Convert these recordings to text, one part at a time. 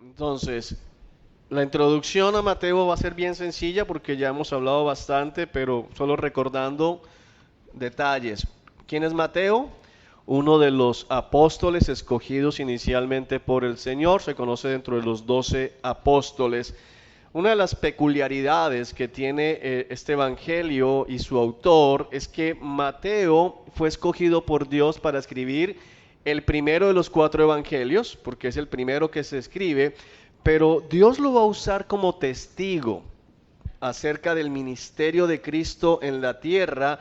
Entonces, la introducción a Mateo va a ser bien sencilla porque ya hemos hablado bastante, pero solo recordando detalles. ¿Quién es Mateo? Uno de los apóstoles escogidos inicialmente por el Señor, se conoce dentro de los 12 apóstoles. Una de las peculiaridades que tiene este evangelio y su autor es que Mateo fue escogido por Dios para escribir el primero de los cuatro evangelios, porque es el primero que se escribe, pero Dios lo va a usar como testigo acerca del ministerio de Cristo en la tierra.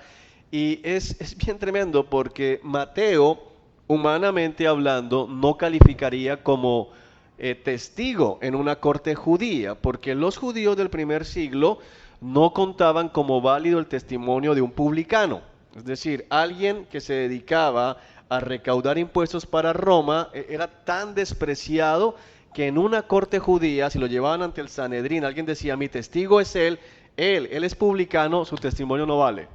Y es bien tremendo porque Mateo, humanamente hablando, no calificaría como testigo en una corte judía, porque los judíos del primer siglo no contaban como válido el testimonio de un publicano. Es decir, alguien que se dedicaba a recaudar impuestos para Roma era tan despreciado que en una corte judía, si lo llevaban ante el Sanedrín, alguien decía, mi testigo es él es publicano, su testimonio no vale.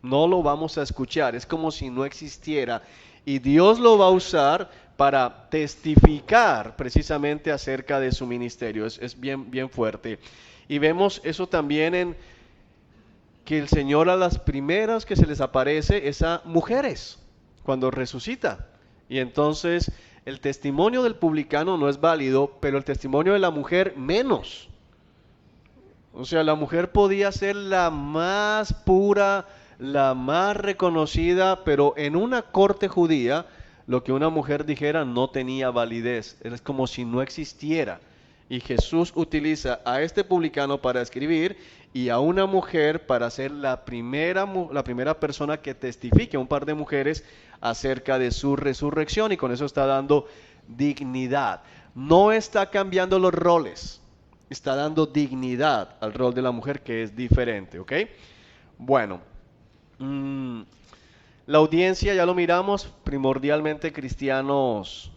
No lo vamos a escuchar, es como si no existiera. Y Dios lo va a usar para testificar precisamente acerca de su ministerio. Es bien, bien fuerte. Y vemos eso también en que el Señor a las primeras que se les aparece es a mujeres cuando resucita. Y entonces el testimonio del publicano no es válido, pero el testimonio de la mujer menos. O sea, la mujer podía ser la más pura, la más reconocida, pero en una corte judía, lo que una mujer dijera no tenía validez. Es como si no existiera. Y Jesús utiliza a este publicano para escribir y a una mujer para ser la primera persona que testifique, a un par de mujeres, acerca de su resurrección, y con eso está dando dignidad. No está cambiando los roles, está dando dignidad al rol de la mujer, que es diferente, ¿ok? Bueno, mmm, la audiencia ya lo miramos, primordialmente cristianos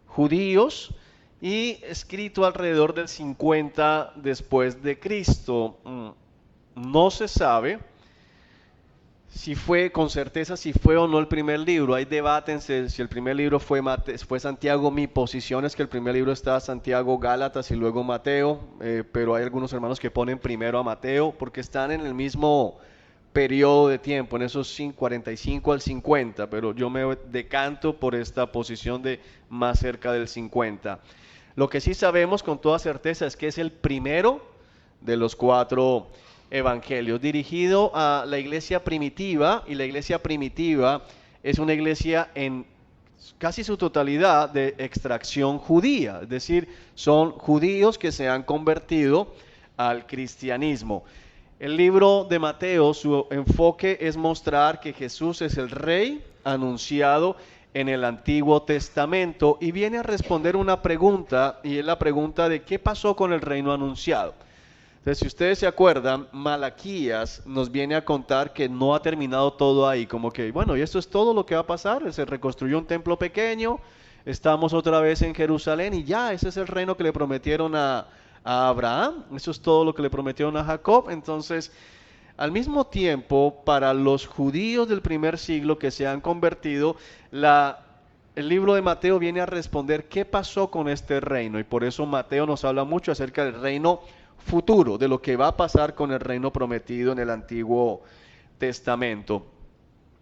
judíos, y escrito alrededor del 50 después de Cristo. No se sabe si fue con certeza si fue o no el primer libro. Hay debate en si el primer libro fue Santiago. Mi posición es que el primer libro está Santiago, Gálatas y luego Mateo, pero hay algunos hermanos que ponen primero a Mateo porque están en el mismo periodo de tiempo, en esos 45 al 50, pero yo me decanto por esta posición de más cerca del 50. Lo que sí sabemos con toda certeza es que es el primero de los cuatro evangelios, dirigido a la iglesia primitiva, y la iglesia primitiva es una iglesia en casi su totalidad de extracción judía, es decir, son judíos que se han convertido al cristianismo. El libro de Mateo, su enfoque es mostrar que Jesús es el rey anunciado en el Antiguo Testamento y viene a responder una pregunta, y es la pregunta de qué pasó con el reino anunciado. Entonces, si ustedes se acuerdan, Malaquías nos viene a contar que no ha terminado todo ahí, como que, bueno, y esto es todo lo que va a pasar, se reconstruyó un templo pequeño, estamos otra vez en Jerusalén y ya, ese es el reino que le prometieron a Abraham, eso es todo lo que le prometieron a Jacob. Entonces, al mismo tiempo, para los judíos del primer siglo que se han convertido, el libro de Mateo viene a responder qué pasó con este reino, y por eso Mateo nos habla mucho acerca del reino futuro, de lo que va a pasar con el reino prometido en el Antiguo Testamento.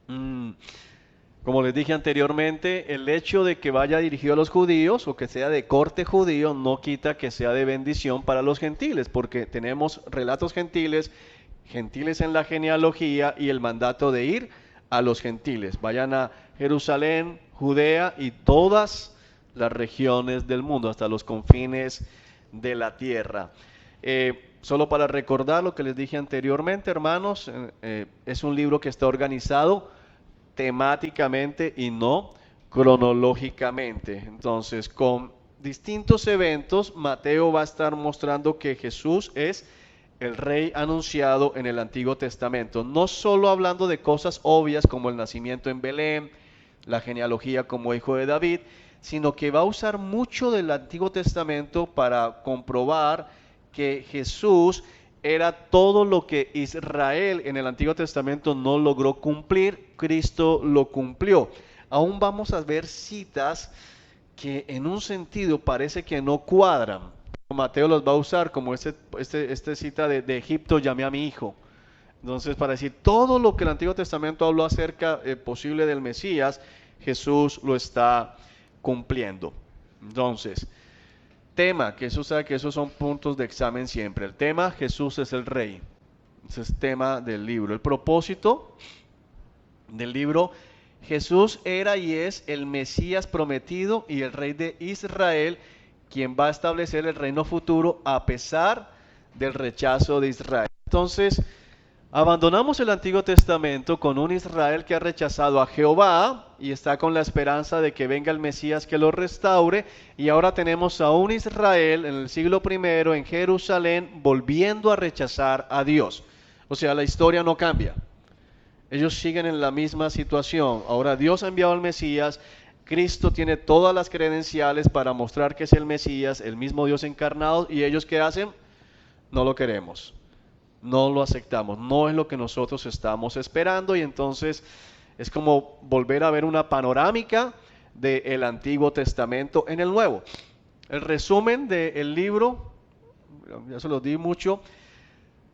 Como les dije anteriormente, el hecho de que vaya dirigido a los judíos o que sea de corte judío no quita que sea de bendición para los gentiles, porque tenemos relatos gentiles, gentiles en la genealogía y el mandato de ir a los gentiles. Vayan a Jerusalén, Judea y todas las regiones del mundo, hasta los confines de la tierra. Solo para recordar lo que les dije anteriormente, hermanos, es un libro que está organizado temáticamente y no cronológicamente. Entonces, con distintos eventos, Mateo va a estar mostrando que Jesús es el rey anunciado en el Antiguo Testamento, no solo hablando de cosas obvias como el nacimiento en Belén, la genealogía como hijo de David, sino que va a usar mucho del Antiguo Testamento para comprobar que Jesús era todo lo que Israel en el Antiguo Testamento no logró cumplir, Cristo lo cumplió. Aún vamos a ver citas que en un sentido parece que no cuadran. Mateo los va a usar como este cita de Egipto, llamé a mi hijo. Entonces, para decir todo lo que el Antiguo Testamento habló acerca posible del Mesías, Jesús lo está cumpliendo. Entonces, tema, que eso sabe que esos son puntos de examen siempre. El tema, Jesús es el rey. Ese es el tema del libro. El propósito del libro, Jesús era y es el Mesías prometido y el rey de Israel, quien va a establecer el reino futuro a pesar del rechazo de Israel. Entonces, abandonamos el Antiguo Testamento con un Israel que ha rechazado a Jehová y está con la esperanza de que venga el Mesías que lo restaure. Y ahora tenemos a un Israel en el siglo I en Jerusalén volviendo a rechazar a Dios. O sea, la historia no cambia. Ellos siguen en la misma situación. Ahora Dios ha enviado al Mesías. Cristo tiene todas las credenciales para mostrar que es el Mesías, el mismo Dios encarnado. ¿Y ellos qué hacen? No lo queremos. No lo aceptamos, no es lo que nosotros estamos esperando y entonces es como volver a ver una panorámica del Antiguo Testamento en el Nuevo. El resumen del libro, ya se lo di mucho,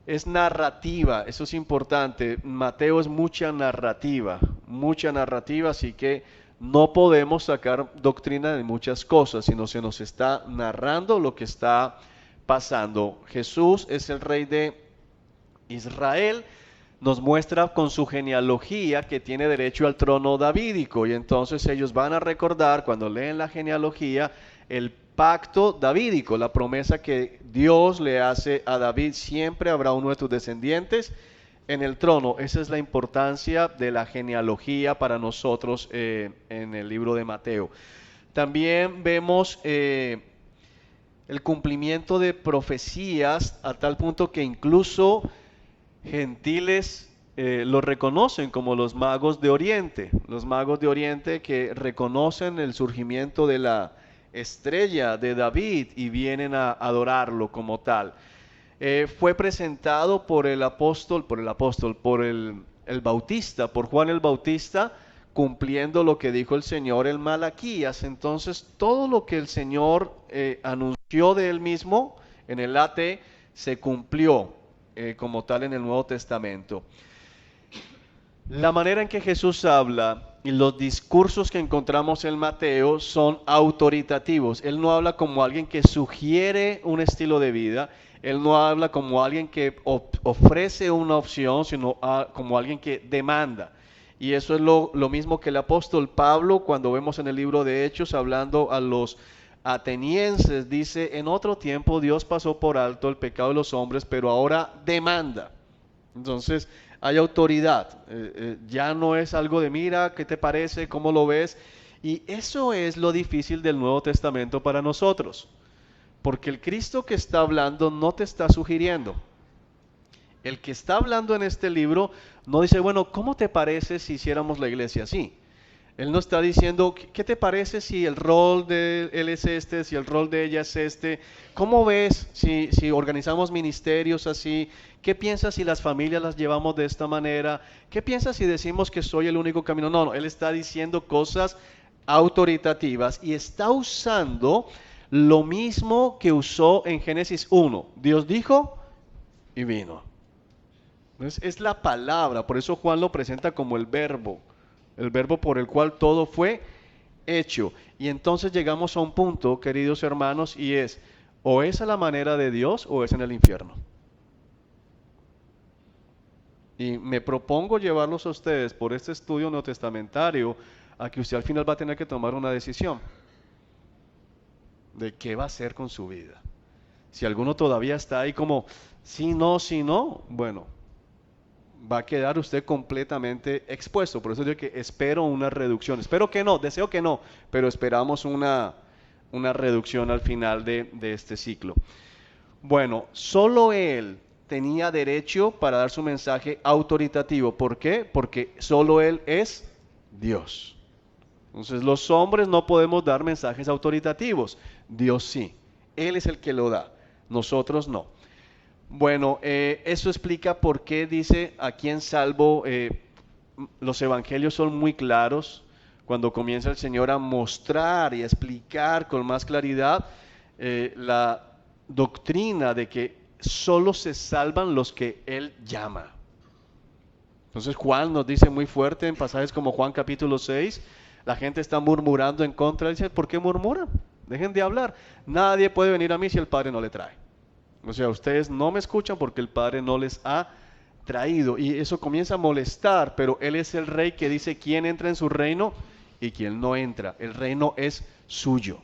es narrativa, eso es importante. Mateo es mucha narrativa, así que no podemos sacar doctrina de muchas cosas, sino se nos está narrando lo que está pasando. Jesús es el rey de Israel, nos muestra con su genealogía que tiene derecho al trono davídico y entonces ellos van a recordar cuando leen la genealogía el pacto davídico, la promesa que Dios le hace a David: siempre habrá uno de tus descendientes en el trono. Esa es la importancia de la genealogía para nosotros en el libro de Mateo. También vemos el cumplimiento de profecías a tal punto que incluso gentiles los reconocen como los magos de Oriente que reconocen el surgimiento de la estrella de David y vienen a adorarlo como tal. Fue presentado por el Bautista, por Juan el Bautista, cumpliendo lo que dijo el Señor en Malaquías. Entonces, todo lo que el Señor anunció de él mismo en el AT se cumplió como tal en el Nuevo Testamento. La manera en que Jesús habla y los discursos que encontramos en Mateo son autoritativos. Él no habla como alguien que sugiere un estilo de vida. Él no habla como alguien que ofrece una opción, sino como alguien que demanda. Y eso es lo mismo que el apóstol Pablo, cuando vemos en el libro de Hechos, hablando a los atenienses, dice: en otro tiempo Dios pasó por alto el pecado de los hombres, pero ahora demanda. Entonces hay autoridad, ya no es algo de mira, ¿qué te parece? ¿Cómo lo ves? Y eso es lo difícil del Nuevo Testamento para nosotros, porque el Cristo que está hablando no te está sugiriendo. El que está hablando en este libro no dice: bueno, ¿cómo te parece si hiciéramos la iglesia así? Él no está diciendo: ¿qué te parece si el rol de él es este, si el rol de ella es este? ¿Cómo ves si organizamos ministerios así? ¿Qué piensas si las familias las llevamos de esta manera? ¿Qué piensas si decimos que soy el único camino? No, él está diciendo cosas autoritativas y está usando lo mismo que usó en Génesis 1. Dios dijo y vino. Entonces, es la palabra, por eso Juan lo presenta como el verbo por el cual todo fue hecho. Y entonces llegamos a un punto, queridos hermanos, y es: o es a la manera de Dios o es en el infierno. Y me propongo llevarlos a ustedes por este estudio neotestamentario a que usted al final va a tener que tomar una decisión de qué va a hacer con su vida. Si alguno todavía está ahí como sí, no, bueno, va a quedar usted completamente expuesto. Por eso digo que espero una reducción. Espero que no, deseo que no, pero esperamos una reducción al final de este ciclo. Bueno, solo él tenía derecho para dar su mensaje autoritativo. ¿Por qué? Porque solo él es Dios. Entonces los hombres no podemos dar mensajes autoritativos. Dios sí. Él es el que lo da. Nosotros no. Bueno, eso explica por qué dice aquí en Salvo, los evangelios son muy claros cuando comienza el Señor a mostrar y a explicar con más claridad la doctrina de que solo se salvan los que Él llama. Entonces Juan nos dice muy fuerte en pasajes como Juan capítulo 6, la gente está murmurando en contra. Él dice, ¿por qué murmuran? Dejen de hablar. Nadie puede venir a mí si el Padre no le trae. O sea, ustedes no me escuchan porque el Padre no les ha traído. Y eso comienza a molestar, pero Él es el Rey que dice quién entra en su reino y quién no entra. El reino es suyo.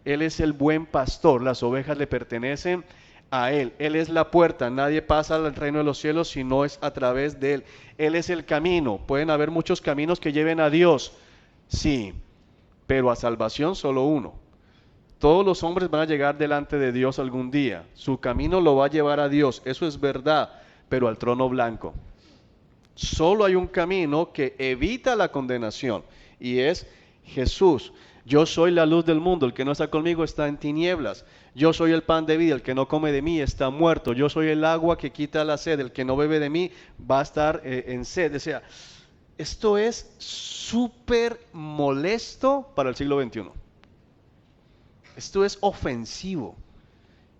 Él es el buen pastor, las ovejas le pertenecen a Él. Él es la puerta, nadie pasa al reino de los cielos si no es a través de Él. Él es el camino. Pueden haber muchos caminos que lleven a Dios, sí, pero a salvación solo uno. Todos los hombres van a llegar delante de Dios algún día. Su camino lo va a llevar a Dios, eso es verdad, pero al trono blanco. Solo hay un camino que evita la condenación y es Jesús. Yo soy la luz del mundo, el que no está conmigo está en tinieblas. Yo soy el pan de vida, el que no come de mí está muerto. Yo soy el agua que quita la sed, el que no bebe de mí va a estar en sed. O sea, esto es súper molesto para el siglo XXI. Esto es ofensivo.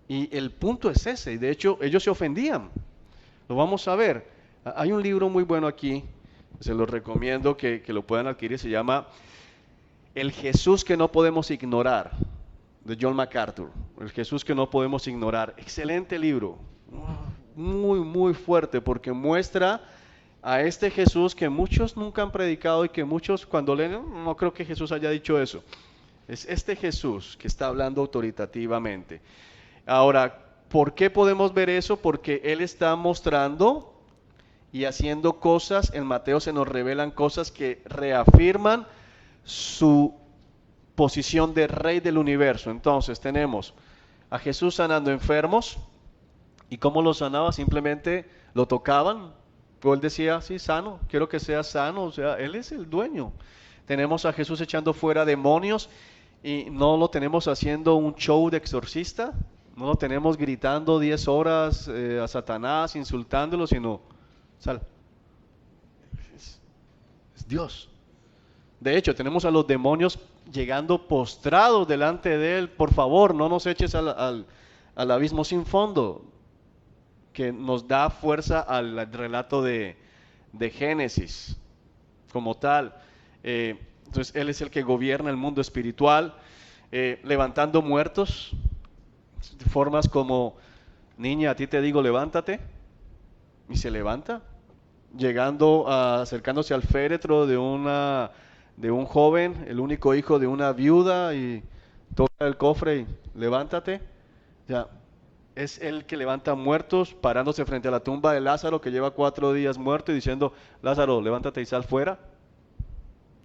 Y el punto es ese, y de hecho ellos se ofendían. Lo vamos a ver. Hay un libro muy bueno aquí, se los recomiendo que lo puedan adquirir, se llama El Jesús que no podemos ignorar, de John MacArthur. El Jesús que no podemos ignorar. Excelente libro, muy, muy fuerte, porque muestra a este Jesús que muchos nunca han predicado y que muchos cuando leen, no creo que Jesús haya dicho eso. Es este Jesús que está hablando autoritativamente. Ahora, ¿por qué podemos ver eso? Porque Él está mostrando y haciendo cosas, en Mateo se nos revelan cosas que reafirman su posición de rey del universo. Entonces tenemos a Jesús sanando enfermos. ¿Y cómo lo sanaba? Simplemente lo tocaban. Pues Él decía, sí, sano, quiero que seas sano. O sea, Él es el dueño. Tenemos a Jesús echando fuera demonios y no lo tenemos haciendo un show de exorcista. No lo tenemos gritando 10 horas a Satanás, insultándolo, sino, sal. Es Dios. De hecho, tenemos a los demonios llegando postrados delante de Él. Por favor, no nos eches al abismo sin fondo, que nos da fuerza al relato de Génesis como tal. Entonces Él es el que gobierna el mundo espiritual, levantando muertos, de formas como, niña, a ti te digo levántate, y se levanta, acercándose al féretro de un joven, el único hijo de una viuda, y toca el cofre y levántate. Ya, es el que levanta muertos, parándose frente a la tumba de Lázaro, que lleva 4 días muerto, y diciendo, Lázaro, levántate y sal fuera.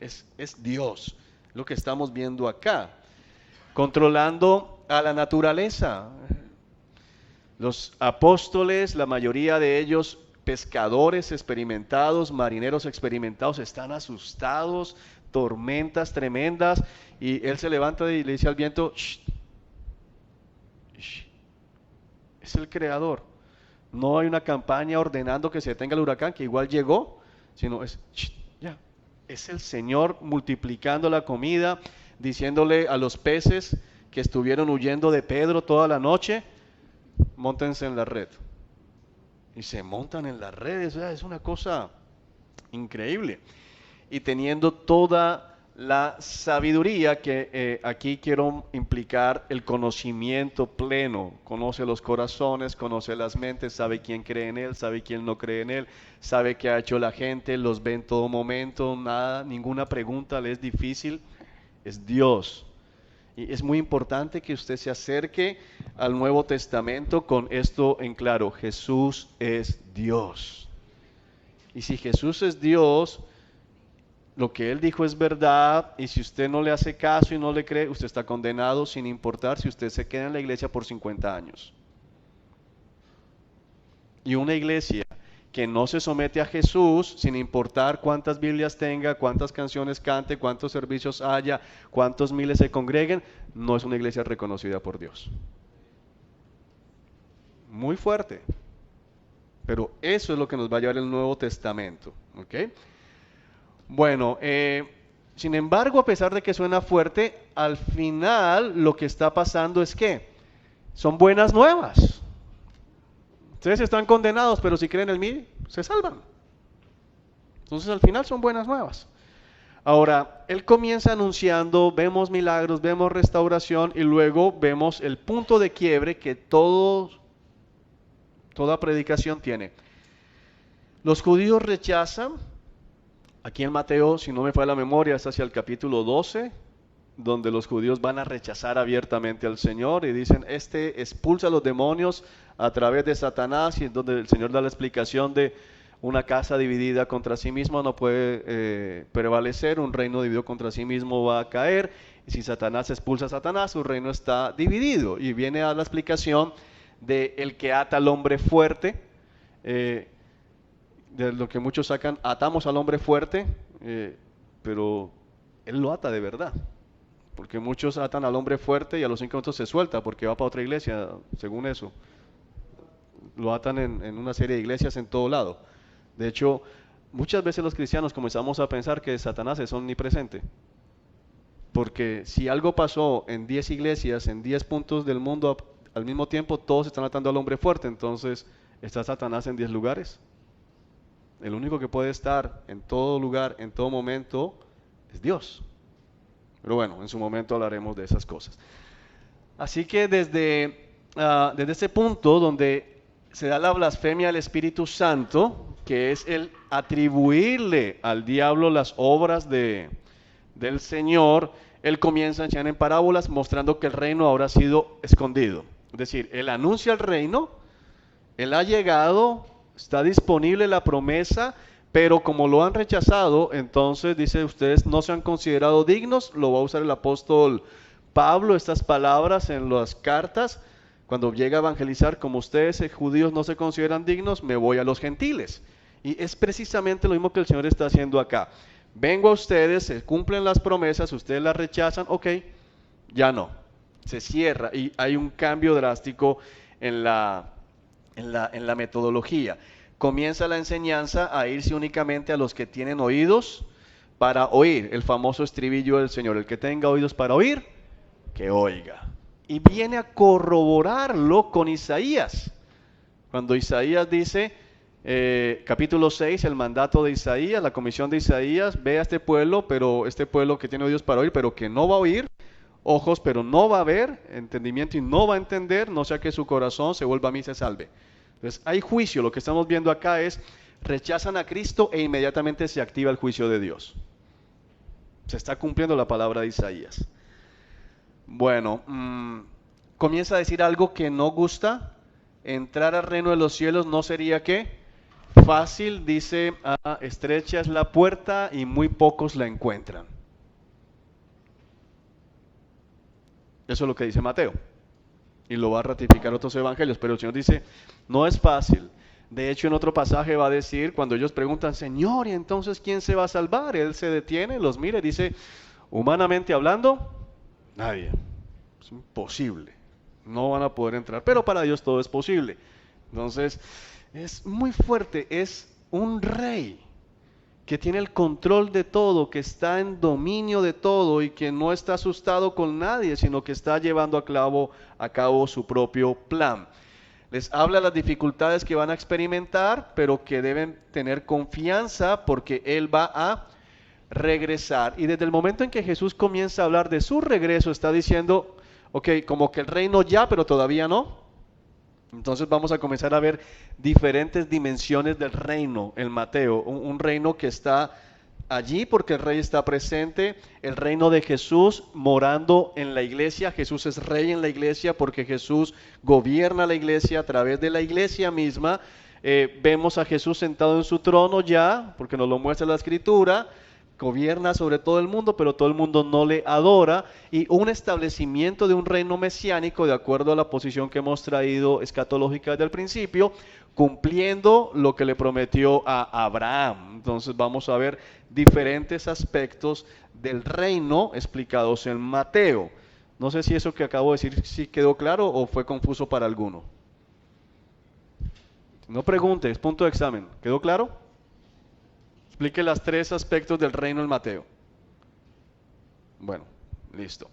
Es Dios, lo que estamos viendo acá, controlando a la naturaleza. Los apóstoles, la mayoría de ellos pescadores experimentados, marineros experimentados, están asustados, tormentas tremendas, y Él se levanta y le dice al viento, shh, shh. Es el creador. No hay una campaña ordenando que se detenga el huracán, que igual llegó, sino es, shh, ya. Es el Señor multiplicando la comida, diciéndole a los peces que estuvieron huyendo de Pedro toda la noche, móntense en la red. Y se montan en las redes, es una cosa increíble. Y teniendo toda la sabiduría que aquí quiero implicar el conocimiento pleno. Conoce los corazones, conoce las mentes, sabe quién cree en Él, sabe quién no cree en Él, sabe qué ha hecho la gente, los ve en todo momento, nada, ninguna pregunta le es difícil. Es Dios. Y es muy importante que usted se acerque al Nuevo Testamento con esto en claro: Jesús es Dios. Y si Jesús es Dios, lo que Él dijo es verdad, y si usted no le hace caso y no le cree, usted está condenado, sin importar si usted se queda en la iglesia por 50 años. Y una iglesia que no se somete a Jesús, sin importar cuántas Biblias tenga, cuántas canciones cante, cuántos servicios haya, cuántos miles se congreguen, no es una iglesia reconocida por Dios. Muy fuerte. Pero eso es lo que nos va a llevar el Nuevo Testamento. ¿Ok? Bueno, Sin embargo, a pesar de que suena fuerte, al final lo que está pasando es que son buenas nuevas. Ustedes están condenados, pero si creen en mí, se salvan. Entonces al final son buenas nuevas. Ahora, él comienza anunciando, vemos milagros, vemos restauración y luego vemos el punto de quiebre que toda predicación tiene. Los judíos rechazan, aquí en Mateo, si no me falla la memoria, es hacia el capítulo 12, donde los judíos van a rechazar abiertamente al Señor y dicen, este expulsa a los demonios a través de Satanás, y donde el Señor da la explicación de una casa dividida contra sí misma no puede prevalecer, un reino dividido contra sí mismo va a caer, y si Satanás expulsa a Satanás, su reino está dividido. Y viene a la explicación de el que ata al hombre fuerte, de lo que muchos sacan, atamos al hombre fuerte, pero él lo ata de verdad. Porque muchos atan al hombre fuerte y a los 5 minutos se suelta porque va para otra iglesia, según eso. Lo atan en una serie de iglesias en todo lado. De hecho, muchas veces los cristianos comenzamos a pensar que Satanás es omnipresente. Porque si algo pasó en 10 iglesias, en 10 puntos del mundo al mismo tiempo, todos están atando al hombre fuerte. Entonces, ¿está Satanás en 10 lugares? El único que puede estar en todo lugar, en todo momento, es Dios. Pero bueno, en su momento hablaremos de esas cosas. Así que desde ese punto donde se da la blasfemia al Espíritu Santo, que es el atribuirle al diablo las obras del Señor, él comienza a enseñar en parábolas mostrando que el reino ahora ha sido escondido. Es decir, él anuncia el reino, él ha llegado, está disponible la promesa, pero como lo han rechazado, entonces dice, ustedes no se han considerado dignos. Lo va a usar el apóstol Pablo, estas palabras en las cartas, cuando llega a evangelizar, como ustedes judíos no se consideran dignos, me voy a los gentiles. Y es precisamente lo mismo que el Señor está haciendo acá. Vengo a ustedes, se cumplen las promesas, ustedes las rechazan, ok, ya no. Se cierra y hay un cambio drástico en la metodología. Comienza la enseñanza a irse únicamente a los que tienen oídos para oír, el famoso estribillo del Señor, el que tenga oídos para oír, que oiga. Y viene a corroborarlo con Isaías. Cuando Isaías dice, capítulo 6, el mandato de Isaías, la comisión de Isaías, ve a este pueblo, pero este pueblo que tiene oídos para oír, pero que no va a oír, ojos, pero no va a ver, entendimiento y no va a entender, no sea que su corazón se vuelva a mí y se salve. Entonces hay juicio, lo que estamos viendo acá es, rechazan a Cristo e inmediatamente se activa el juicio de Dios. Se está cumpliendo la palabra de Isaías. Bueno, comienza a decir algo que no gusta, entrar al reino de los cielos no sería ¿qué? Fácil, dice, estrecha es la puerta y muy pocos la encuentran. Eso es lo que dice Mateo. Y lo va a ratificar otros evangelios, pero el Señor dice, no es fácil. De hecho, en otro pasaje va a decir, cuando ellos preguntan, Señor, ¿y entonces quién se va a salvar? Él se detiene, los mira y dice, humanamente hablando, nadie. Es imposible. No van a poder entrar, pero para Dios todo es posible. Entonces, es muy fuerte, es un rey que tiene el control de todo, que está en dominio de todo y que no está asustado con nadie, sino que está llevando a cabo su propio plan. Les habla de las dificultades que van a experimentar, pero que deben tener confianza porque Él va a regresar. Y desde el momento en que Jesús comienza a hablar de su regreso, está diciendo, ok, como que el reino ya, pero todavía no. Entonces vamos a comenzar a ver diferentes dimensiones del reino en Mateo. Un reino que está allí porque el rey está presente, el reino de Jesús morando en la iglesia. Jesús es rey en la iglesia porque Jesús gobierna la iglesia a través de la iglesia misma. Vemos a Jesús sentado en su trono ya, porque nos lo muestra la Escritura. Gobierna sobre todo el mundo, pero todo el mundo no le adora, y un establecimiento de un reino mesiánico de acuerdo a la posición que hemos traído escatológica desde el principio, cumpliendo lo que le prometió a Abraham. Entonces vamos a ver diferentes aspectos del reino explicados en Mateo. No sé si eso que acabo de decir sí quedó claro o fue confuso para alguno. No pregunte, es punto de examen. ¿Quedó claro? Explique los tres aspectos del reino en Mateo. Bueno, listo.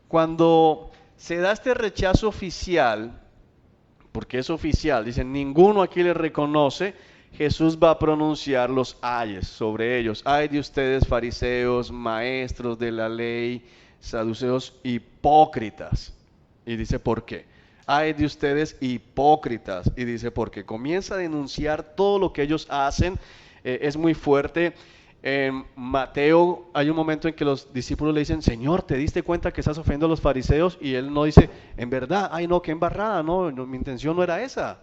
Cuando se da este rechazo oficial, porque es oficial, dicen, ninguno aquí le reconoce, Jesús va a pronunciar los ayes sobre ellos. Ay de ustedes, fariseos, maestros de la ley, saduceos, hipócritas. Y dice, ¿por qué? Ay de ustedes, hipócritas. Y dice, porque comienza a denunciar todo lo que ellos hacen. Es muy fuerte. En Mateo hay un momento en que los discípulos le dicen, Señor, ¿te diste cuenta que estás ofendiendo a los fariseos? Y él no dice, en verdad, ay no, qué embarrada, no, mi intención no era esa.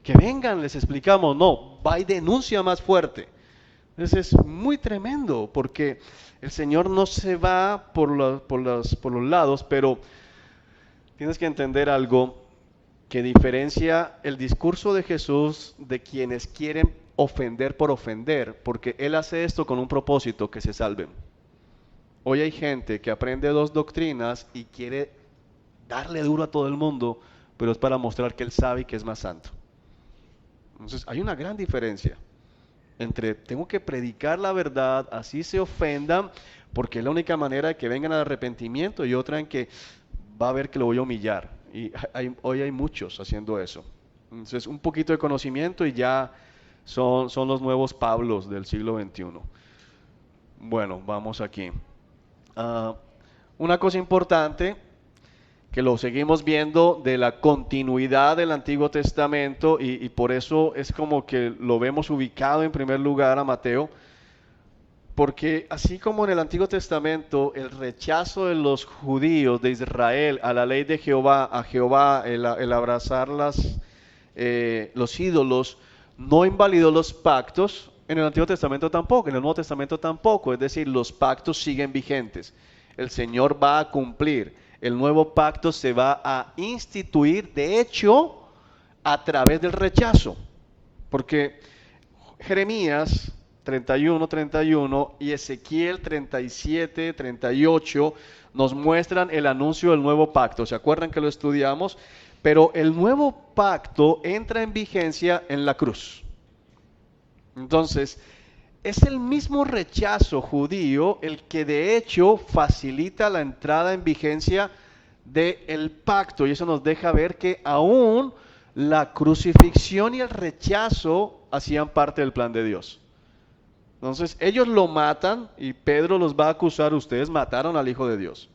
Que vengan, les explicamos. No, va y denuncia más fuerte. Entonces es muy tremendo porque el Señor no se va por los lados, pero tienes que entender algo que diferencia el discurso de Jesús de quienes quieren ofender por ofender, porque Él hace esto con un propósito, que se salven. Hoy hay gente que aprende dos doctrinas y quiere darle duro a todo el mundo, pero es para mostrar que Él sabe y que es más santo. Entonces hay una gran diferencia entre tengo que predicar la verdad, así se ofendan, porque es la única manera de que vengan al arrepentimiento, y otra en que va a ver que lo voy a humillar. Y hoy hay muchos haciendo eso. Entonces un poquito de conocimiento y ya son los nuevos Pablos del siglo XXI. Bueno, vamos aquí. Ah, una cosa importante que lo seguimos viendo de la continuidad del Antiguo Testamento y por eso es como que lo vemos ubicado en primer lugar a Mateo, porque así como en el Antiguo Testamento el rechazo de los judíos de Israel a la ley de Jehová, a Jehová, el abrazar los ídolos, no invalidó los pactos, en el Antiguo Testamento tampoco, en el Nuevo Testamento tampoco, es decir, los pactos siguen vigentes, el Señor va a cumplir, el nuevo pacto se va a instituir, de hecho, a través del rechazo, porque Jeremías 31 y Ezequiel 37 38 nos muestran el anuncio del nuevo pacto. ¿Se acuerdan que lo estudiamos? Pero el nuevo pacto entra en vigencia en la cruz. Entonces, es el mismo rechazo judío el que de hecho facilita la entrada en vigencia del pacto. Y eso nos deja ver que aún la crucifixión y el rechazo hacían parte del plan de Dios. Entonces ellos lo matan y Pedro los va a acusar, ustedes mataron al Hijo de Dios.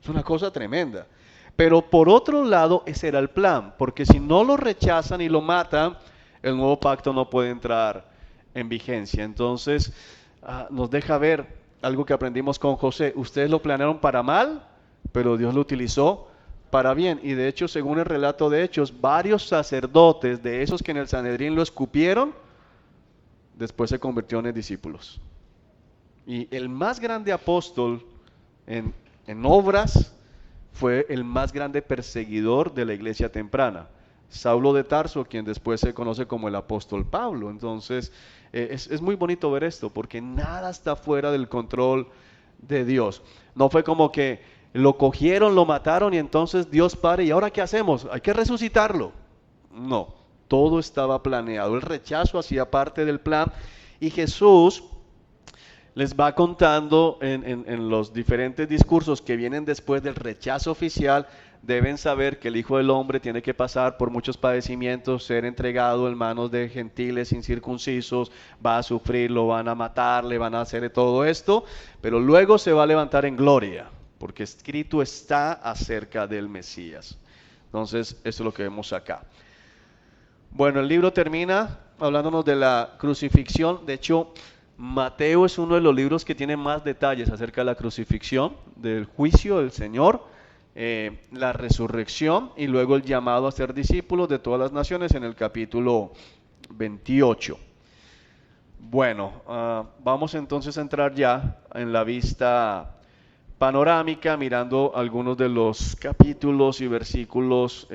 Es una cosa tremenda. Pero por otro lado, ese era el plan, porque si no lo rechazan y lo matan, el nuevo pacto no puede entrar en vigencia. Entonces nos deja ver algo que aprendimos con José. Ustedes lo planearon para mal, pero Dios lo utilizó para bien. Y de hecho, según el relato de Hechos, varios sacerdotes de esos que en el Sanedrín lo escupieron, después se convirtieron en discípulos. Y el más grande apóstol en obras fue el más grande perseguidor de la iglesia temprana, Saulo de Tarso, quien después se conoce como el apóstol Pablo. Entonces es muy bonito ver esto, porque nada está fuera del control de Dios. No fue como que lo cogieron, lo mataron y entonces Dios Padre, ¿y ahora qué hacemos? Hay que resucitarlo. No, todo estaba planeado. El rechazo hacía parte del plan y Jesús les va contando en los diferentes discursos que vienen después del rechazo oficial. Deben saber que el Hijo del Hombre tiene que pasar por muchos padecimientos, ser entregado en manos de gentiles incircuncisos, va a sufrir, lo van a matar, le van a hacer todo esto, pero luego se va a levantar en gloria, porque escrito está acerca del Mesías. Entonces, eso es lo que vemos acá. Bueno, el libro termina hablándonos de la crucifixión. De hecho, Mateo es uno de los libros que tiene más detalles acerca de la crucifixión, del juicio del Señor, la resurrección y luego el llamado a ser discípulos de todas las naciones en el capítulo 28. Bueno, vamos entonces a entrar ya en la vista panorámica, mirando algunos de los capítulos y versículos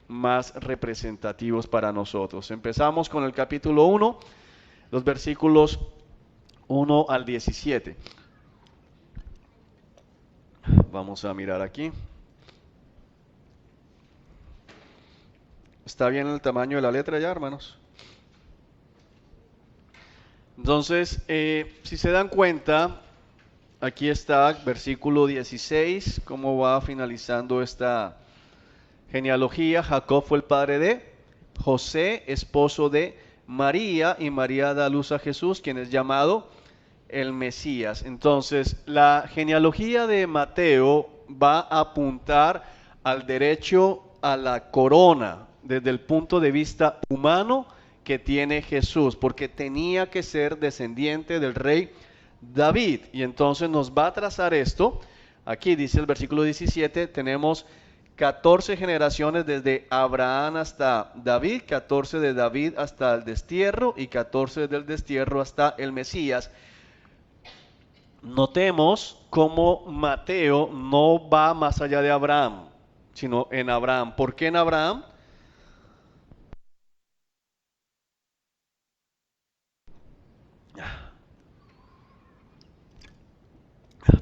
más representativos para nosotros. Empezamos con el capítulo 1, los versículos 1 al 17. Vamos a mirar aquí. ¿Está bien el tamaño de la letra ya, hermanos? Entonces, si se dan cuenta, aquí está, versículo 16, cómo va finalizando esta genealogía. Jacob fue el padre de José, esposo de María, y María da a luz a Jesús, quien es llamado el Mesías. Entonces, la genealogía de Mateo va a apuntar al derecho a la corona desde el punto de vista humano que tiene Jesús, porque tenía que ser descendiente del rey David. Y entonces nos va a trazar esto. Aquí dice el versículo 17, tenemos 14 generaciones desde Abraham hasta David, 14 de David hasta el destierro y 14 del destierro hasta el Mesías. Notemos cómo Mateo no va más allá de Abraham, sino en Abraham. ¿Por qué en Abraham?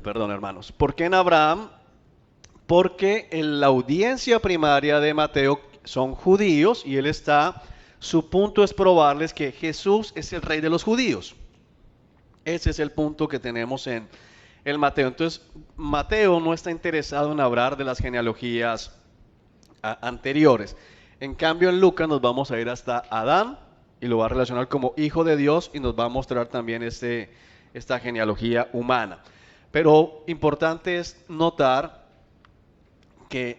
Perdón, hermanos. ¿Por qué en Abraham? Porque en la audiencia primaria de Mateo son judíos y su punto es probarles que Jesús es el rey de los judíos. Ese es el punto que tenemos en el Mateo. Entonces, Mateo no está interesado en hablar de las genealogías anteriores. En cambio, en Lucas nos vamos a ir hasta Adán y lo va a relacionar como hijo de Dios y nos va a mostrar también esta genealogía humana. Pero importante es notar que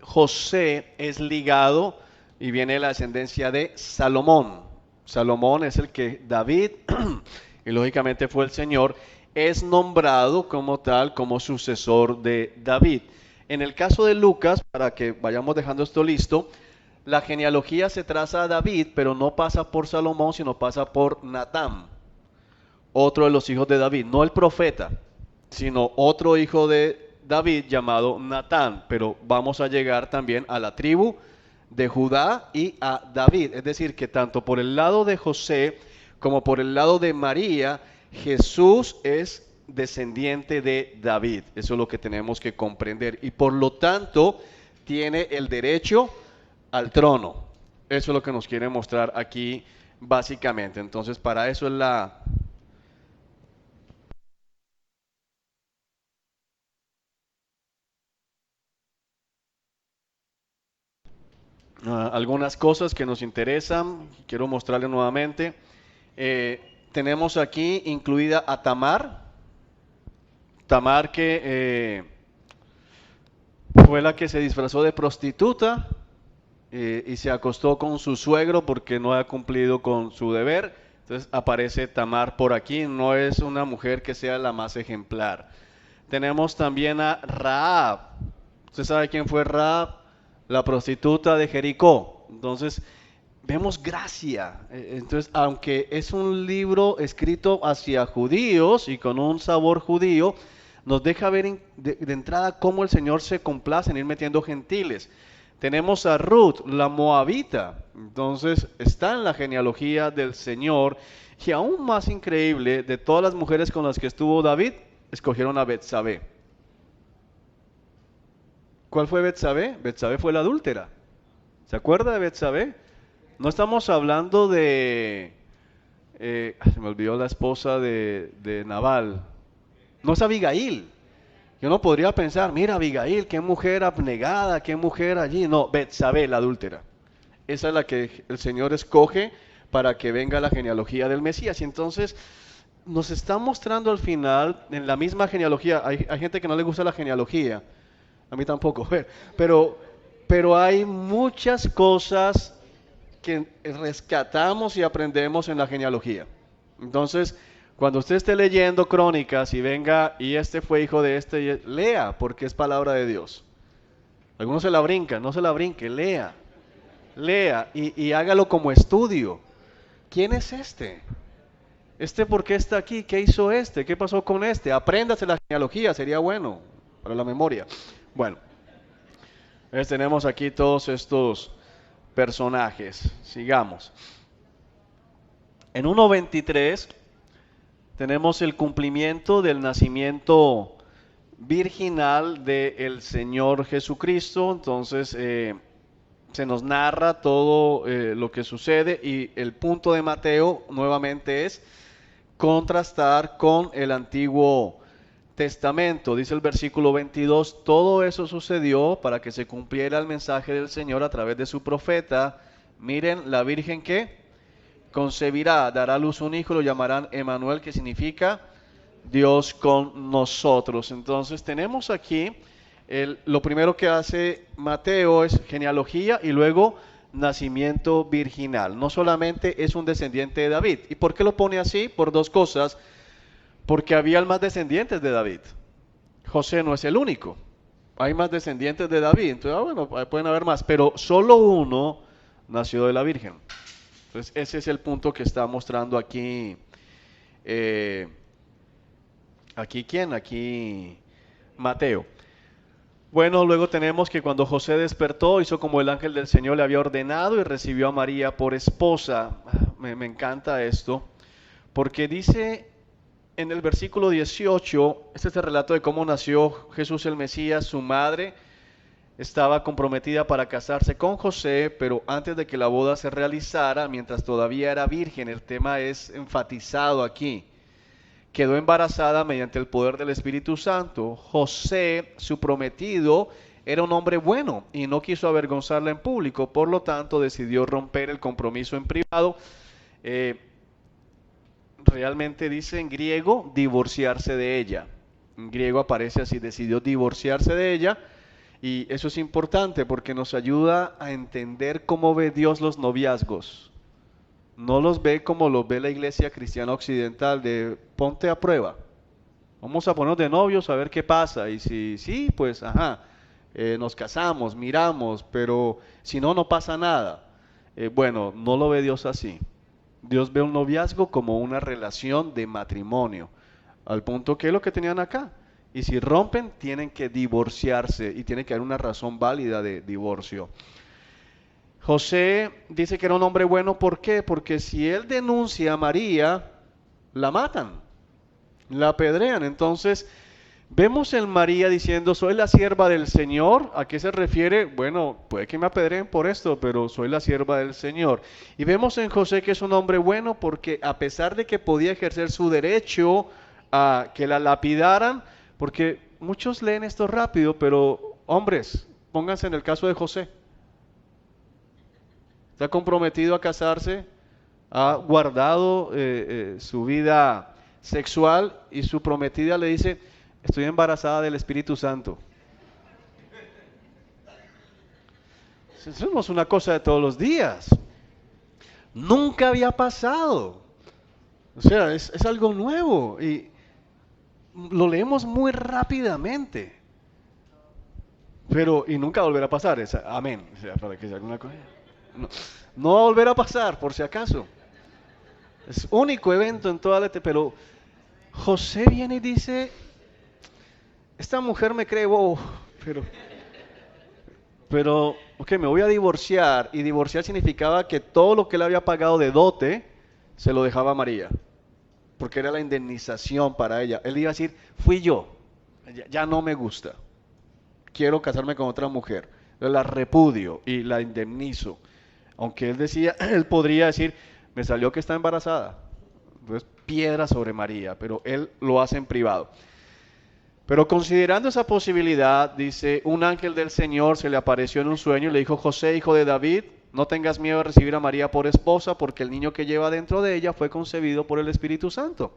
José es ligado y viene de la descendencia de Salomón. Salomón es el que David, y lógicamente fue el Señor, es nombrado como tal, como sucesor de David. En el caso de Lucas, para que vayamos dejando esto listo, la genealogía se traza a David, pero no pasa por Salomón, sino pasa por Natán, otro de los hijos de David, no el profeta, sino otro hijo de David llamado Natán, pero vamos a llegar también a la tribu de Judá y a David, es decir, que tanto por el lado de José como por el lado de María, Jesús es descendiente de David, eso es lo que tenemos que comprender, y por lo tanto tiene el derecho al trono, eso es lo que nos quiere mostrar aquí básicamente. Entonces para eso es algunas cosas que nos interesan, quiero mostrarles nuevamente. Tenemos aquí incluida a Tamar, Tamar que fue la que se disfrazó de prostituta y se acostó con su suegro porque no ha cumplido con su deber. Entonces aparece Tamar por aquí, no es una mujer que sea la más ejemplar. Tenemos también a Rahab. ¿Usted sabe quién fue Rahab? La prostituta de Jericó. Entonces, vemos gracia. Entonces, aunque es un libro escrito hacia judíos y con un sabor judío, nos deja ver de entrada cómo el Señor se complace en ir metiendo gentiles. Tenemos a Ruth, la moabita. Entonces, está en la genealogía del Señor. Y aún más increíble, de todas las mujeres con las que estuvo David, escogieron a Betsabé. ¿Cuál fue Betsabé? Betsabé fue la adúltera. ¿Se acuerda de Betsabé? No estamos hablando se me olvidó la esposa de Nabal. No es Abigail. Yo no podría pensar, mira Abigail, qué mujer abnegada, qué mujer allí. No, Betsabé, la adúltera. Esa es la que el Señor escoge para que venga la genealogía del Mesías. Y entonces nos está mostrando al final, en la misma genealogía, hay gente que no le gusta la genealogía, a mí tampoco, pero hay muchas cosas que rescatamos y aprendemos en la genealogía. Entonces, cuando usted esté leyendo crónicas y venga, y este fue hijo de este, lea, porque es palabra de Dios. Algunos se la brincan, no se la brinque, lea, lea y hágalo como estudio. ¿Quién es este? ¿Este por qué está aquí? ¿Qué hizo este? ¿Qué pasó con este? Apréndase la genealogía, sería bueno para la memoria. Bueno, entonces tenemos aquí todos estos personajes. Sigamos. En 1:23 tenemos el cumplimiento del nacimiento virginal del Señor Jesucristo. Entonces se nos narra todo lo que sucede y el punto de Mateo nuevamente es contrastar con el Antiguo testamento, dice el versículo 22, todo eso sucedió para que se cumpliera el mensaje del Señor a través de su profeta. Miren, la virgen que concebirá, dará a luz un hijo, lo llamarán Emanuel, que significa Dios con nosotros. Entonces tenemos aquí, lo primero que hace Mateo es genealogía y luego nacimiento virginal. No solamente es un descendiente de David. ¿Y por qué lo pone así? Por dos cosas. Porque había más descendientes de David. José no es el único. Hay más descendientes de David. Entonces, bueno, pueden haber más, pero solo uno nació de la Virgen. Entonces, ese es el punto que está mostrando aquí. ¿Aquí quién? Aquí Mateo. Bueno, luego tenemos que cuando José despertó, hizo como el ángel del Señor le había ordenado y recibió a María por esposa. Me encanta esto, porque dice en el versículo 18, este es el relato de cómo nació Jesús el Mesías. Su madre estaba comprometida para casarse con José, pero antes de que la boda se realizara, mientras todavía era virgen, el tema es enfatizado aquí, quedó embarazada mediante el poder del Espíritu Santo. José, su prometido, era un hombre bueno y no quiso avergonzarla en público, por lo tanto decidió romper el compromiso en privado. Realmente dice en griego divorciarse de ella. En griego aparece así, decidió divorciarse de ella. Y eso es importante porque nos ayuda a entender cómo ve Dios los noviazgos. No los ve como los ve la iglesia cristiana occidental, de ponte a prueba. Vamos a ponernos de novios a ver qué pasa. Y si sí, pues ajá, nos casamos, miramos, pero si no, no pasa nada. Bueno, no lo ve Dios así. Dios ve un noviazgo como una relación de matrimonio, al punto que es lo que tenían acá. Y si rompen, tienen que divorciarse y tiene que haber una razón válida de divorcio. José dice que era un hombre bueno, ¿por qué? Porque si él denuncia a María, la matan, la apedrean. Entonces, vemos en María diciendo, soy la sierva del Señor. ¿A qué se refiere? Bueno, puede que me apedreen por esto, pero soy la sierva del Señor. Y vemos en José que es un hombre bueno porque a pesar de que podía ejercer su derecho a que la lapidaran, porque muchos leen esto rápido, pero hombres, pónganse en el caso de José. Está comprometido a casarse, ha guardado su vida sexual y su prometida le dice, estoy embarazada del Espíritu Santo. Eso no es una cosa de todos los días. Nunca había pasado. O sea, es algo nuevo y lo leemos muy rápidamente. Pero, y nunca volverá a pasar. Amén. O sea, para que sea alguna cosa. No, no va a volver a pasar, por si acaso. Es único evento en toda la... Pero José viene y dice, esta mujer me cree bobo, pero, ok, me voy a divorciar, y divorciar significaba que todo lo que él había pagado de dote, se lo dejaba a María, porque era la indemnización para ella. Él iba a decir, fui yo, ya no me gusta, quiero casarme con otra mujer, la repudio y la indemnizo. Aunque él decía, él podría decir, me salió que está embarazada, entonces piedra sobre María, pero él lo hace en privado. Pero considerando esa posibilidad, dice, un ángel del Señor se le apareció en un sueño y le dijo, José, hijo de David, no tengas miedo de recibir a María por esposa, porque el niño que lleva dentro de ella fue concebido por el Espíritu Santo.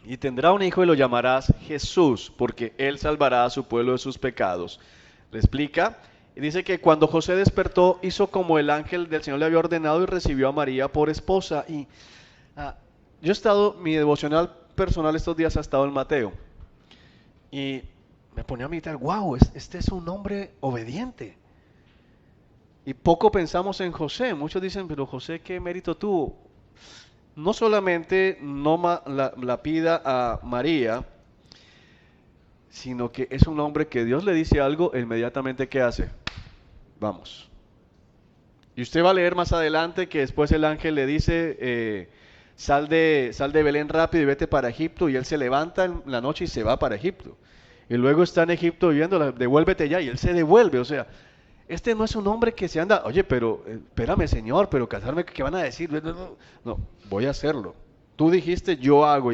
Y tendrá un hijo y lo llamarás Jesús, porque él salvará a su pueblo de sus pecados. Le explica, y dice que cuando José despertó, hizo como el ángel del Señor le había ordenado y recibió a María por esposa. Y yo he estado, mi devocional personal estos días ha estado en Mateo y me ponía a meditar, wow, este es un hombre obediente. Y poco pensamos en José. Muchos dicen, pero José, ¿qué mérito tuvo? No solamente no la pida a María, sino que es un hombre que Dios le dice algo, e inmediatamente ¿qué hace? Vamos. Y usted va a leer más adelante que después el ángel le dice, sal de Belén rápido y vete para Egipto, y él se levanta en la noche y se va para Egipto. Y luego está en Egipto viviendo, devuélvete ya, y él se devuelve. O sea, este no es un hombre que se anda, oye, pero espérame, Señor, pero casarme, ¿qué van a decir? No, voy a hacerlo. Tú dijiste, yo hago.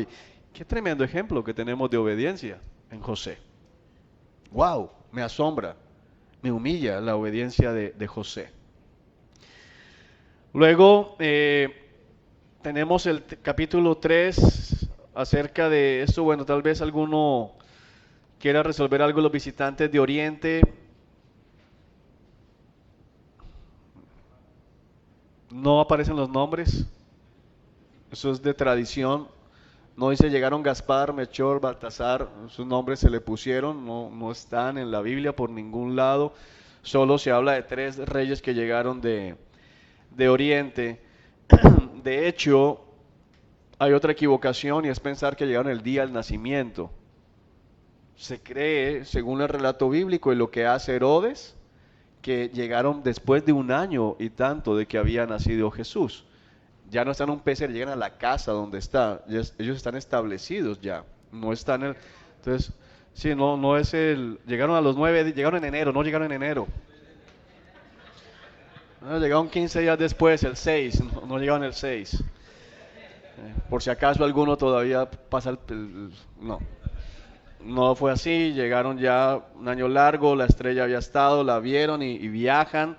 Qué tremendo ejemplo que tenemos de obediencia en José. ¡Wow! Me asombra, me humilla la obediencia de José. Luego tenemos el capítulo 3 acerca de esto. Bueno, tal vez alguno quiera resolver algo los visitantes de Oriente. No aparecen los nombres. Eso es de tradición. No dice llegaron Gaspar, Melchor, Baltasar, sus nombres se le pusieron, no están en la Biblia por ningún lado. Solo se habla de 3 reyes que llegaron de Oriente. De hecho, hay otra equivocación y es pensar que llegaron el día del nacimiento. Se cree, según el relato bíblico y lo que hace Herodes, que llegaron después de un año y tanto de que había nacido Jesús. Ya no están en un pesebre, llegan a la casa donde está. Ellos están establecidos ya. No están en entonces, sí, no es el. Llegaron a los 9, llegaron en enero, no llegaron en enero. No, llegaron 15 días después, el 6, no llegaron el 6. Por si acaso alguno todavía pasa no. No fue así, llegaron ya un año largo, la estrella había estado, la vieron y viajan,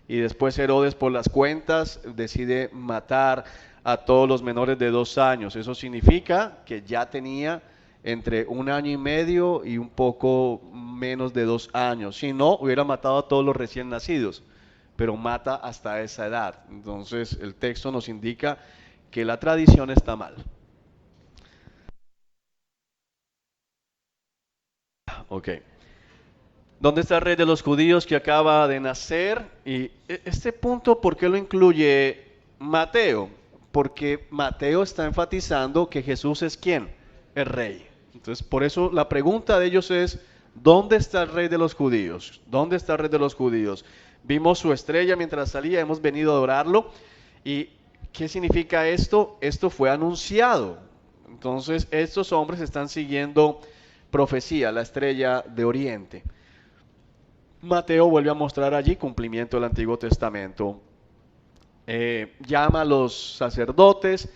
y después Herodes por las cuentas decide matar a todos los menores de 2 años. Eso significa que ya tenía entre 1 año y medio y un poco menos de 2 años. Si no, hubiera matado a todos los recién nacidos, pero mata hasta esa edad. Entonces el texto nos indica que la tradición está mal. Ok. ¿Dónde está el rey de los judíos que acaba de nacer? Y este punto, ¿por qué lo incluye Mateo? Porque Mateo está enfatizando que Jesús es ¿quién? El rey. Entonces, por eso la pregunta de ellos es, ¿dónde está el rey de los judíos? ¿Dónde está el rey de los judíos? Vimos su estrella mientras salía, hemos venido a adorarlo. ¿Y qué significa esto? Esto fue anunciado. Entonces, estos hombres están siguiendo profecía, la estrella de Oriente. Mateo vuelve a mostrar allí cumplimiento del Antiguo Testamento. Llama a los sacerdotes,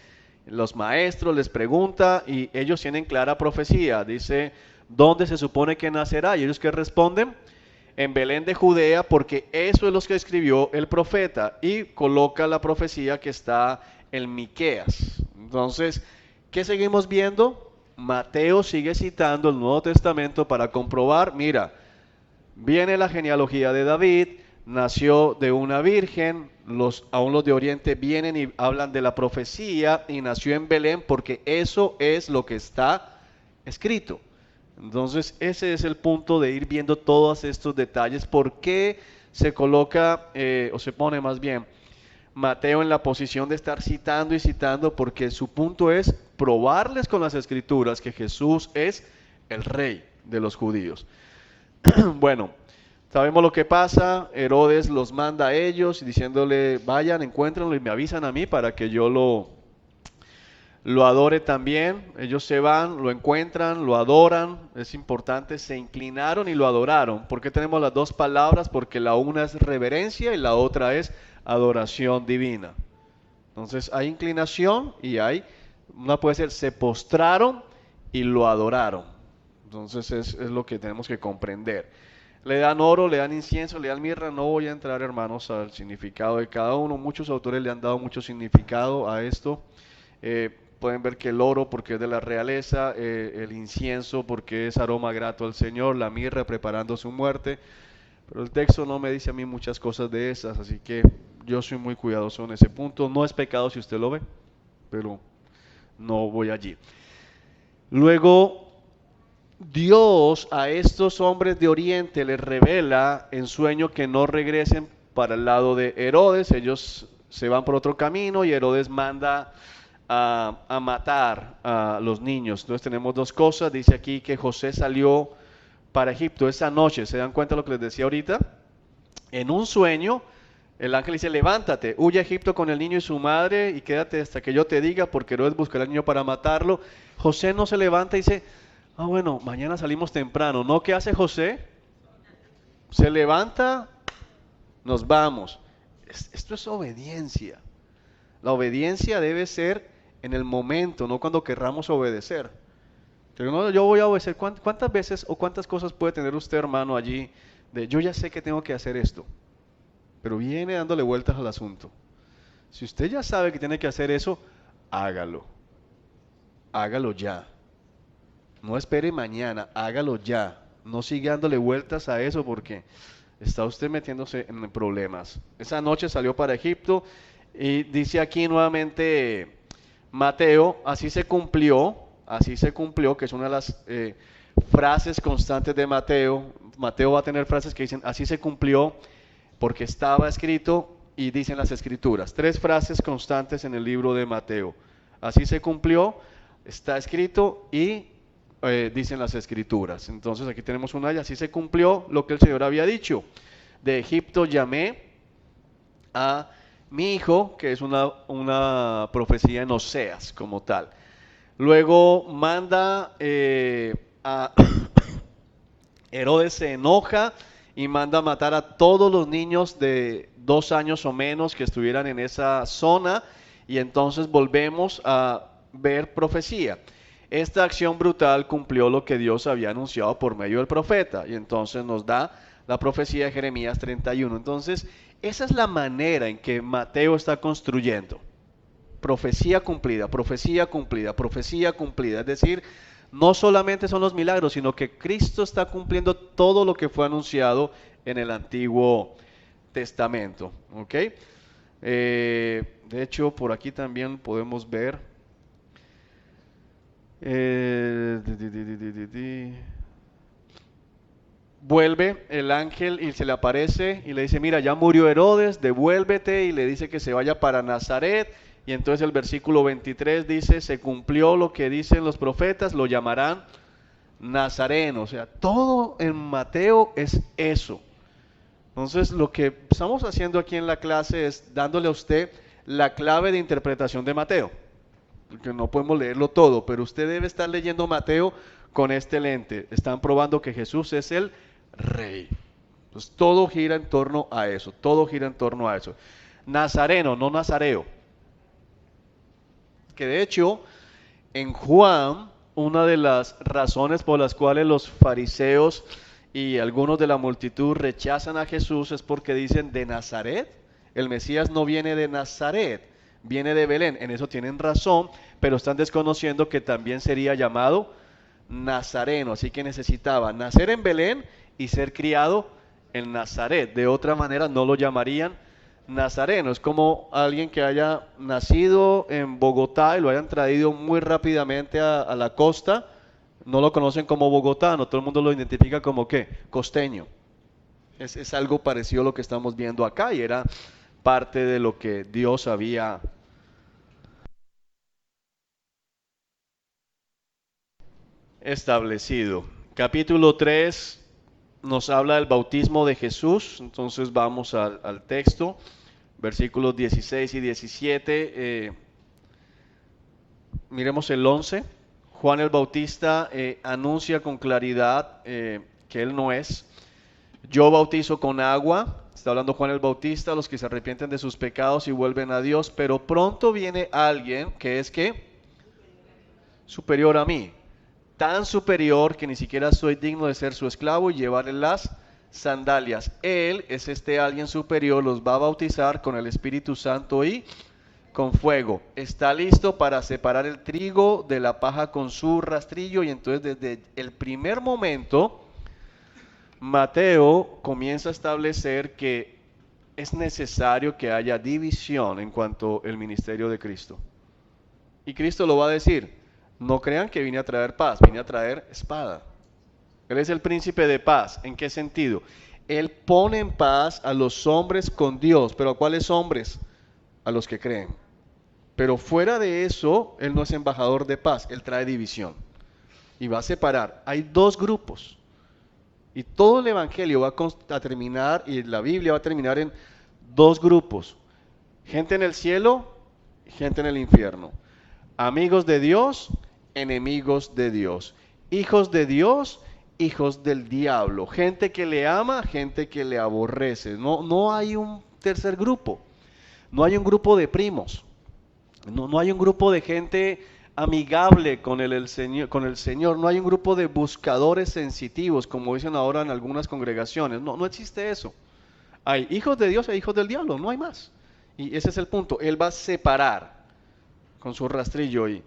los maestros, les pregunta y ellos tienen clara profecía. Dice, ¿dónde se supone que nacerá? Y ellos que responden, en Belén de Judea, porque eso es lo que escribió el profeta y coloca la profecía que está en Miqueas. Entonces, ¿qué seguimos viendo? Mateo sigue citando el Nuevo Testamento para comprobar, mira, viene la genealogía de David, nació de una virgen, aún los de Oriente vienen y hablan de la profecía y nació en Belén porque eso es lo que está escrito. Entonces ese es el punto de ir viendo todos estos detalles. ¿Por qué se coloca, o se pone más bien, Mateo en la posición de estar citando y citando? Porque su punto es probarles con las escrituras que Jesús es el rey de los judíos. Bueno, sabemos lo que pasa. Herodes los manda a ellos diciéndole, vayan, encuéntrenlo y me avisan a mí para que yo lo adore también. Ellos se van, lo encuentran, lo adoran. Es importante, se inclinaron y lo adoraron. ¿Por qué tenemos las dos palabras? Porque la una es reverencia y la otra es adoración divina. Entonces hay inclinación y una puede ser, se postraron y lo adoraron. Entonces es lo que tenemos que comprender. Le dan oro, le dan incienso, le dan mirra. No voy a entrar, hermanos, al significado de cada uno. Muchos autores le han dado mucho significado a esto. Pueden ver que el oro porque es de la realeza, el incienso porque es aroma grato al Señor, la mirra preparando su muerte. Pero el texto no me dice a mí muchas cosas de esas, así que yo soy muy cuidadoso en ese punto. No es pecado si usted lo ve, pero no voy allí. Luego, Dios a estos hombres de Oriente les revela en sueño que no regresen para el lado de Herodes. Ellos se van por otro camino y Herodes manda a matar a los niños. Entonces tenemos dos cosas. Dice aquí que José salió para Egipto esa noche. ¿Se dan cuenta de lo que les decía ahorita? En un sueño, el ángel dice, levántate, huye a Egipto con el niño y su madre y quédate hasta que yo te diga, porque Herodes buscará al niño para matarlo. José no se levanta y dice, bueno, mañana salimos temprano. ¿No? ¿Qué hace José? Se levanta, nos vamos. Esto es obediencia. La obediencia debe ser en el momento, no cuando querramos obedecer. Pero no, yo voy a obedecer. ¿Cuántas veces o cuántas cosas puede tener usted, hermano, allí de yo ya sé que tengo que hacer esto, pero viene dándole vueltas al asunto? Si usted ya sabe que tiene que hacer eso, hágalo. Hágalo ya. No espere mañana, hágalo ya. No siga dándole vueltas a eso porque está usted metiéndose en problemas. Esa noche salió para Egipto y dice aquí nuevamente Mateo, así se cumplió, que es una de las frases constantes de Mateo. Mateo va a tener frases que dicen, así se cumplió porque estaba escrito y dicen las escrituras. Tres frases constantes en el libro de Mateo. Así se cumplió, está escrito y dicen las escrituras. Entonces aquí tenemos una y así se cumplió lo que el Señor había dicho. De Egipto llamé a mi hijo, que es una profecía en Oseas como tal. Luego manda a Herodes, se enoja y manda a matar a todos los niños de 2 años o menos que estuvieran en esa zona, y entonces volvemos a ver profecía. Esta acción brutal cumplió lo que Dios había anunciado por medio del profeta, y entonces nos da la profecía de Jeremías 31. Entonces, esa es la manera en que Mateo está construyendo. Profecía cumplida, profecía cumplida, profecía cumplida. Es decir, no solamente son los milagros, sino que Cristo está cumpliendo todo lo que fue anunciado en el Antiguo Testamento. ¿Ok? De hecho, por aquí también podemos ver. Vuelve el ángel y se le aparece y le dice, mira, ya murió Herodes, devuélvete, y le dice que se vaya para Nazaret. Y entonces el versículo 23 dice, se cumplió lo que dicen los profetas, lo llamarán Nazareno. O sea, todo en Mateo es eso. Entonces lo que estamos haciendo aquí en la clase es dándole a usted la clave de interpretación de Mateo, porque no podemos leerlo todo, pero usted debe estar leyendo Mateo con este lente. Están probando que Jesús es el Rey. Entonces todo gira en torno a eso, todo gira en torno a eso. Nazareno, no Nazareo. Que de hecho, en Juan, una de las razones por las cuales los fariseos y algunos de la multitud rechazan a Jesús es porque dicen, de Nazaret, el Mesías no viene de Nazaret, viene de Belén. En eso tienen razón, pero están desconociendo que también sería llamado Nazareno, así que necesitaba nacer en Belén y ser criado en Nazaret. De otra manera no lo llamarían Nazareno. Es como alguien que haya nacido en Bogotá y lo hayan traído muy rápidamente a la costa. No lo conocen como bogotano, todo el mundo lo identifica como ¿qué? Costeño. Es algo parecido a lo que estamos viendo acá, y era parte de lo que Dios había establecido. Capítulo 3 nos habla del bautismo de Jesús. Entonces vamos al texto, versículos 16 y 17. Miremos el 11. Juan el Bautista anuncia con claridad que él no es. Yo bautizo con agua, está hablando Juan el Bautista, los que se arrepienten de sus pecados y vuelven a Dios, pero pronto viene alguien que es ¿qué? Superior a mí, tan superior que ni siquiera soy digno de ser su esclavo y llevarle las sandalias. Él es este alguien superior, los va a bautizar con el Espíritu Santo y con fuego. Está listo para separar el trigo de la paja con su rastrillo, y entonces desde el primer momento Mateo comienza a establecer que es necesario que haya división en cuanto al ministerio de Cristo. Y Cristo lo va a decir, no crean que vine a traer paz, vine a traer espada. Él es el príncipe de paz. ¿En qué sentido? Él pone en paz a los hombres con Dios, pero ¿a cuáles hombres? A los que creen. Pero fuera de eso, Él no es embajador de paz, Él trae división. Y va a separar. Hay dos grupos. Y todo el Evangelio va a terminar, y la Biblia va a terminar en dos grupos. Gente en el cielo, gente en el infierno. Amigos de Dios, enemigos de Dios. Hijos de Dios, hijos del diablo. Gente que le ama, gente que le aborrece. No hay un tercer grupo. No hay un grupo de primos. No hay un grupo de gente amigable con el Señor. No hay un grupo de buscadores sensitivos, como dicen ahora en algunas congregaciones. No, no existe eso. Hay hijos de Dios e hijos del diablo, no hay más. Y ese es el punto. Él va a separar con su rastrillo. Y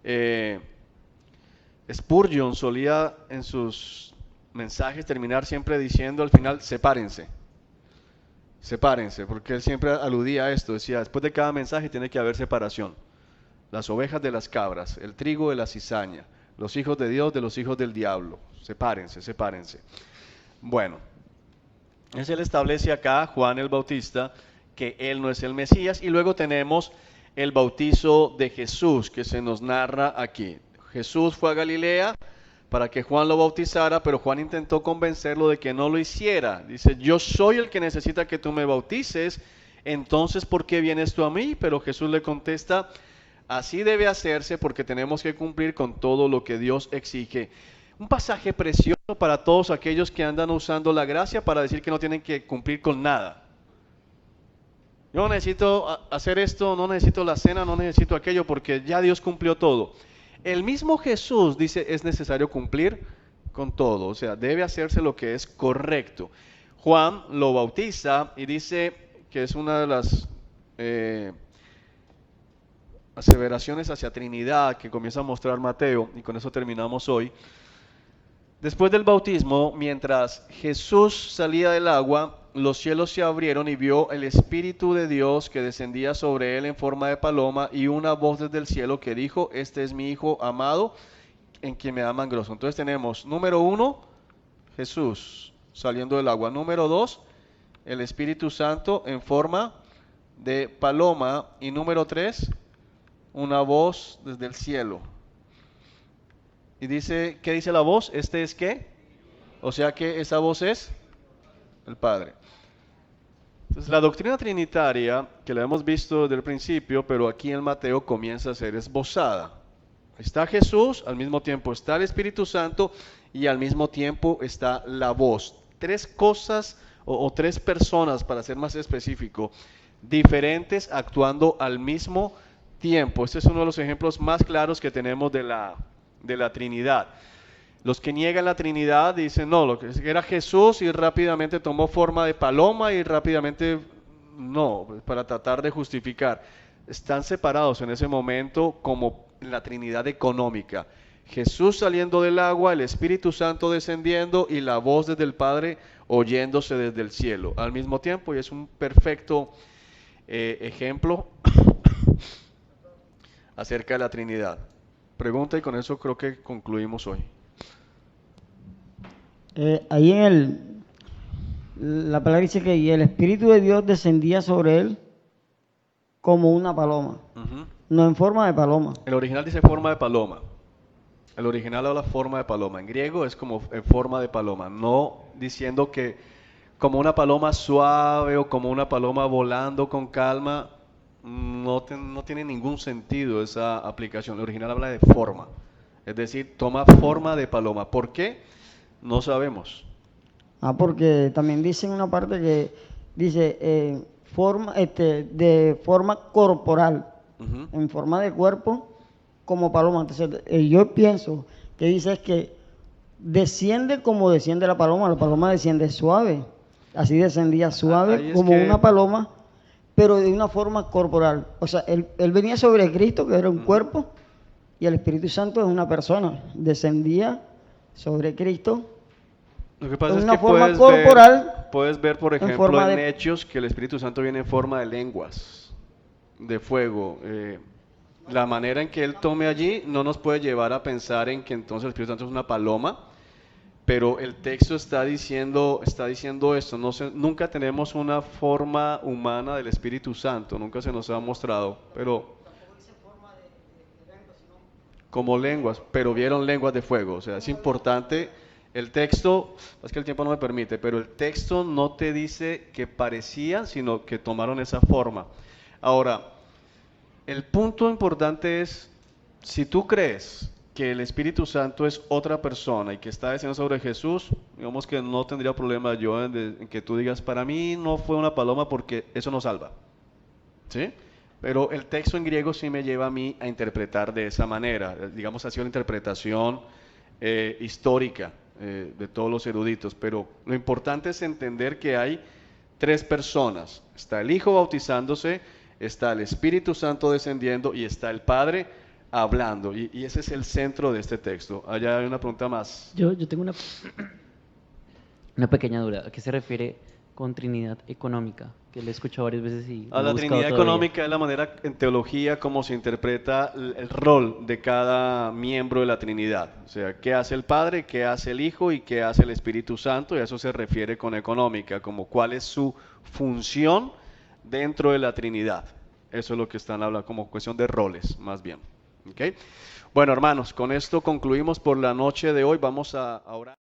eh, Spurgeon solía en sus mensajes terminar siempre diciendo al final, sepárense. Sepárense, porque él siempre aludía a esto. Decía, después de cada mensaje tiene que haber separación. Las ovejas de las cabras, el trigo de la cizaña, los hijos de Dios de los hijos del diablo. Sepárense, sepárense. Bueno, él establece acá, Juan el Bautista, que él no es el Mesías, y luego tenemos el bautizo de Jesús, que se nos narra aquí. Jesús fue a Galilea para que Juan lo bautizara, pero Juan intentó convencerlo de que no lo hiciera. Dice, yo soy el que necesita que tú me bautices, entonces ¿por qué vienes tú a mí? Pero Jesús le contesta, así debe hacerse porque tenemos que cumplir con todo lo que Dios exige. Un pasaje precioso para todos aquellos que andan usando la gracia para decir que no tienen que cumplir con nada. Yo no necesito hacer esto, no necesito la cena, no necesito aquello porque ya Dios cumplió todo. El mismo Jesús dice es necesario cumplir con todo, o sea, debe hacerse lo que es correcto. Juan lo bautiza y dice que es una de las aseveraciones hacia Trinidad que comienza a mostrar Mateo, y con eso terminamos hoy. Después del bautismo, mientras Jesús salía del agua, los cielos se abrieron y vio el Espíritu de Dios que descendía sobre él en forma de paloma y una voz desde el cielo que dijo, este es mi Hijo amado, en quien me aman grosso. Entonces tenemos, número 1, Jesús saliendo del agua. Número 2, el Espíritu Santo en forma de paloma. Y número 3, una voz desde el cielo. Y dice, ¿qué dice la voz? ¿Este es qué? O sea que esa voz es el Padre. Entonces la doctrina trinitaria, que la hemos visto desde el principio, pero aquí en Mateo comienza a ser esbozada. Está Jesús, al mismo tiempo está el Espíritu Santo y al mismo tiempo está la voz. Tres cosas o tres personas, para ser más específico, diferentes actuando al mismo tiempo. Este es uno de los ejemplos más claros que tenemos de la Trinidad. Los que niegan la Trinidad dicen, no, lo que era Jesús y rápidamente tomó forma de paloma y rápidamente, no, para tratar de justificar. Están separados en ese momento como la Trinidad económica. Jesús saliendo del agua, el Espíritu Santo descendiendo y la voz desde el Padre oyéndose desde el cielo al mismo tiempo, y es un perfecto ejemplo acerca de la Trinidad. Pregunta, y con eso creo que concluimos hoy. Ahí la palabra dice que y el Espíritu de Dios descendía sobre él como una paloma, no en forma de paloma. El original dice forma de paloma. El original habla forma de paloma. En griego es como en forma de paloma, no diciendo que como una paloma suave o como una paloma volando con calma. No tiene ningún sentido esa aplicación. El original habla de forma, es decir, toma forma de paloma. ¿Por qué? No sabemos. Porque también dice en una parte que dice forma, de forma corporal, en forma de cuerpo, como paloma. Entonces, yo pienso que dice es que desciende como desciende la paloma desciende suave, así descendía suave como una paloma, pero de una forma corporal. O sea, él venía sobre Cristo, que era un cuerpo, y el Espíritu Santo es una persona. Descendía sobre Cristo. Lo que pasa en es una que forma corporal, puedes ver, por ejemplo, en Hechos, que el Espíritu Santo viene en forma de lenguas, de fuego. La manera en que Él tome allí no nos puede llevar a pensar en que entonces el Espíritu Santo es una paloma, pero el texto está diciendo esto. Nunca tenemos una forma humana del Espíritu Santo, nunca se nos ha mostrado, pero como lenguas, pero vieron lenguas de fuego. O sea, es importante. El texto, es que el tiempo no me permite, pero el texto no te dice que parecían, sino que tomaron esa forma. Ahora, el punto importante es, si tú crees que el Espíritu Santo es otra persona y que está descendiendo sobre Jesús, digamos que no tendría problema yo en que tú digas, para mí no fue una paloma porque eso no salva. ¿Sí? Pero el texto en griego sí me lleva a mí a interpretar de esa manera. Digamos, ha sido una interpretación histórica de todos los eruditos. Pero lo importante es entender que hay tres personas. Está el Hijo bautizándose, está el Espíritu Santo descendiendo y está el Padre hablando. Y ese es el centro de este texto. Allá hay una pregunta más. Yo tengo una pequeña duda. ¿A qué se refiere con Trinidad económica? Que le he escuchado varias veces y no A he la buscado Trinidad todavía. económica es la manera en teología como se interpreta el rol de cada miembro de la Trinidad. O sea, qué hace el Padre, qué hace el Hijo y qué hace el Espíritu Santo, y a eso se refiere con económica, como cuál es su función dentro de la Trinidad. Eso es lo que están hablando como cuestión de roles, más bien. ¿Ok? Bueno, hermanos, con esto concluimos por la noche de hoy. Vamos a orar.